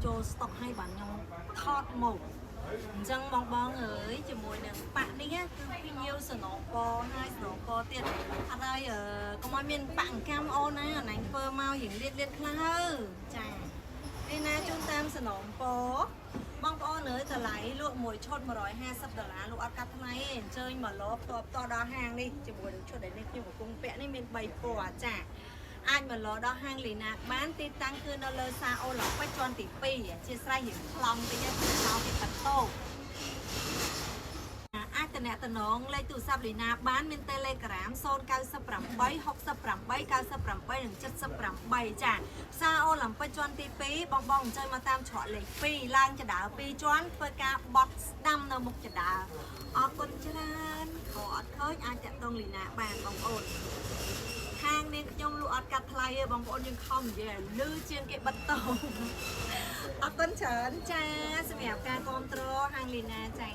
ចូលស្តុកឲ្យបានខ្ញុំថតមកអញ្ចឹងបងអើយជាមួយនឹងប៉ាក់នេះគឺពីញៀវសំណងពហើយសំណងពទៀតអត់ហើយកុំឲ្យមានប៉ាក់អង្កាំអូនណាអណាញ់ធ្វើមករៀងលៀតខ្លះចានេះណាជូនតាមសំណងពបងប្អូនអើយតម្លៃលក់មួយឈុត$150លក់អត់កាត់ថ្លៃទេអញ្ជើញមកលបតបតដល់ហាងនេះជាមួយនឹងឈុតដែលនេះខ្ញុំកំពុងពាក់នេះមាន3ពណ៌ចាអាចមកលដល់ហាងលីណាបានទីតាំងគឺនៅលើសាអូឡពេជ្រជាន់ទី2អធិស្ឋានរៀងខ្លងតិចទៅមកពីបន្ទោអាចតំណលេខទូរស័ព្ទលីណាបានមាន Telegram 098 68 98 និង78ចាផ្សារអូឡ িম্প ជាន់ទី2បងអញ្ជើញមកតាមច្រកលេខ2ឡើងចដា2ជាន់ធ្វើការបត់ស្ដាំនៅមុខចដាអរគុណច្រើនខអត់ឃើញអាចតាក់ទងលីណាបានបងប្អូនហាងនេះខ្ញុំលក់អត់កាត់ថ្លៃទេបងប្អូនយើងខំនិយាយលឺជាងគេបិទតោអរគុណច្រើនចាសម្រាប់ការគ្រប់គ្រងហាងលីណាចា